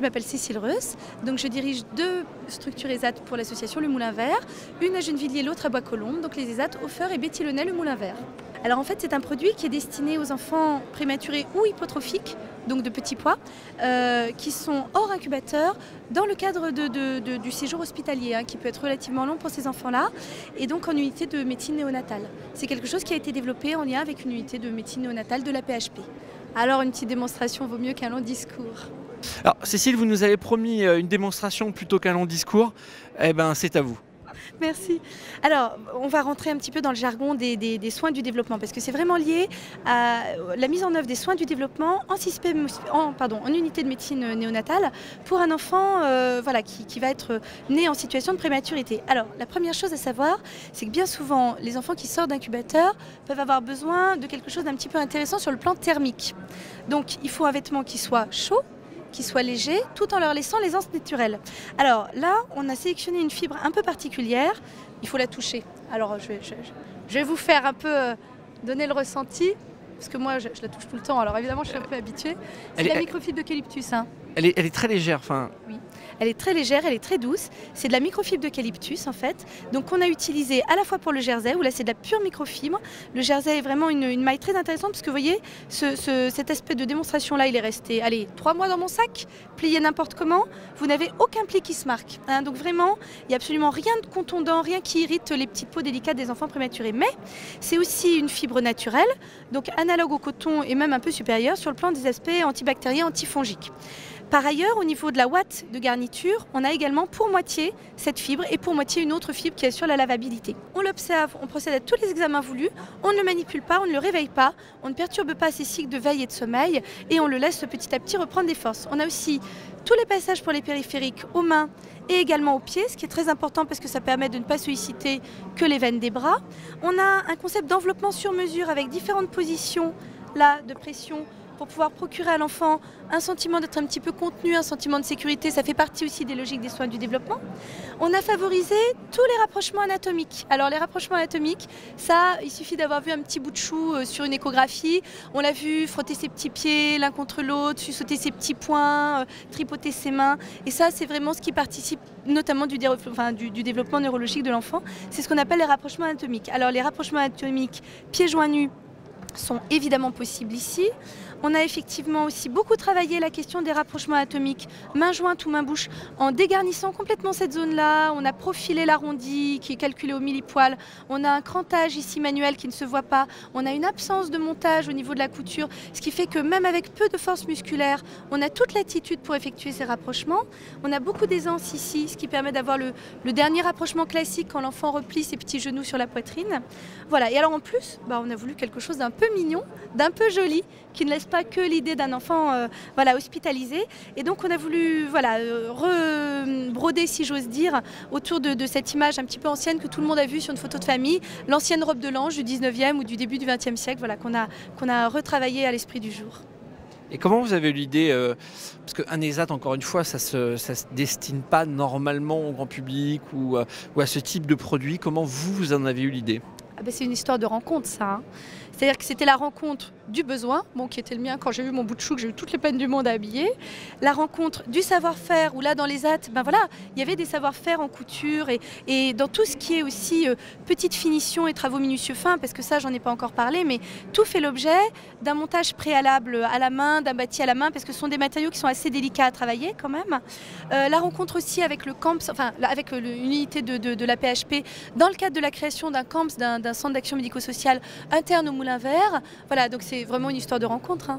m'appelle Cécile Reuss, donc je dirige deux structures ESAT pour l'association Le Moulin Vert, une à Gennevilliers, l'autre à Bois-Colombes, donc les ESAT Hofer et Betty Launay Le Moulin Vert. Alors en fait c'est un produit qui est destiné aux enfants prématurés ou hypotrophiques, donc de petits poids, qui sont hors incubateur dans le cadre du séjour hospitalier, qui peut être relativement long pour ces enfants-là, et donc en unité de médecine néonatale. C'est quelque chose qui a été développé en lien avec une unité de médecine néonatale de la PHP. Alors une petite démonstration vaut mieux qu'un long discours. Alors Cécile, vous nous avez promis une démonstration plutôt qu'un long discours. Eh ben c'est à vous. Merci. Alors, on va rentrer un petit peu dans le jargon des soins du développement, parce que c'est vraiment lié à la mise en œuvre des soins du développement en unité de médecine néonatale pour un enfant qui va être né en situation de prématurité. Alors, la première chose à savoir, c'est que bien souvent, les enfants qui sortent d'incubateur peuvent avoir besoin de quelque chose d'un petit peu intéressant sur le plan thermique. Donc, il faut un vêtement qui soit chaud, qui soit léger, tout en leur laissant l'aisance naturelle. Alors là, on a sélectionné une fibre un peu particulière, il faut la toucher. Alors je vais vous faire un peu donner le ressenti, parce que moi je la touche tout le temps, alors évidemment je suis un peu habituée. C'est la microfibre d'eucalyptus. Elle est très légère. Oui. Elle est très légère, elle est très douce. C'est de la microfibre d'eucalyptus en fait. Donc on a utilisé à la fois pour le jersey, où là c'est de la pure microfibre. Le jersey est vraiment une maille très intéressante, parce que vous voyez, cet aspect de démonstration là, il est resté 3 mois dans mon sac, plié n'importe comment. Vous n'avez aucun pli qui se marque. Donc vraiment, il n'y a absolument rien de contondant, rien qui irrite les petites peaux délicates des enfants prématurés. Mais c'est aussi une fibre naturelle, donc analogue au coton et même un peu supérieure sur le plan des aspects antibactériens, antifongiques. Par ailleurs, au niveau de la ouate de garniture, on a également pour moitié cette fibre et pour moitié une autre fibre qui assure la lavabilité. On l'observe, on procède à tous les examens voulus, on ne le manipule pas, on ne le réveille pas, on ne perturbe pas ses cycles de veille et de sommeil et on le laisse petit à petit reprendre des forces. On a aussi tous les passages pour les périphériques aux mains et également aux pieds, ce qui est très important parce que ça permet de ne pas solliciter que les veines des bras. On a un concept d'enveloppement sur mesure avec différentes positions là, de pression, pour pouvoir procurer à l'enfant un sentiment d'être un petit peu contenu, un sentiment de sécurité. Ça fait partie aussi des logiques des soins du développement. On a favorisé tous les rapprochements anatomiques. Alors les rapprochements anatomiques, ça, il suffit d'avoir vu un petit bout de chou sur une échographie. On l'a vu frotter ses petits pieds l'un contre l'autre, sauter ses petits poings, tripoter ses mains. Et ça, c'est vraiment ce qui participe notamment du développement neurologique de l'enfant. C'est ce qu'on appelle les rapprochements anatomiques. Alors les rapprochements anatomiques pieds joints nus sont évidemment possibles ici. On a effectivement aussi beaucoup travaillé la question des rapprochements anatomiques main jointe ou main bouche en dégarnissant complètement cette zone-là. On a profilé l'arrondi qui est calculé au millipoil. On a un crantage ici manuel qui ne se voit pas. On a une absence de montage au niveau de la couture, ce qui fait que même avec peu de force musculaire, on a toute l'attitude pour effectuer ces rapprochements. On a beaucoup d'aisance ici, ce qui permet d'avoir le dernier rapprochement classique quand l'enfant replie ses petits genoux sur la poitrine. Voilà. Et alors en plus, on a voulu quelque chose d'un peu mignon, d'un peu joli, qui ne laisse pas que l'idée d'un enfant hospitalisé. Et donc on a voulu rebroder, si j'ose dire, autour de cette image un petit peu ancienne que tout le monde a vue sur une photo de famille, l'ancienne robe de l'ange du 19e ou du début du 20e siècle, qu'on a retravaillé à l'esprit du jour. Et comment vous avez eu l'idée, parce qu'un ESAT, encore une fois, ça se destine pas normalement au grand public ou à ce type de produit. Comment vous en avez eu l'idée ? C'est une histoire de rencontre, ça. C'est-à-dire que c'était la rencontre du besoin, qui était le mien quand j'ai vu mon bout de chou, que j'ai eu toutes les peines du monde à habiller. La rencontre du savoir-faire, où là, dans les ESAT, il y avait des savoir-faire en couture et dans tout ce qui est aussi petite finition et travaux minutieux fins, parce que ça, j'en ai pas encore parlé, mais tout fait l'objet d'un montage préalable à la main, d'un bâti à la main, parce que ce sont des matériaux qui sont assez délicats à travailler quand même. La rencontre aussi avec le CAMPS, avec l'unité de la PHP, dans le cadre de la création d'un CAMPS, d'un centre d'action médico-sociale interne au Moulin Vert. Voilà, donc c'est vraiment une histoire de rencontre.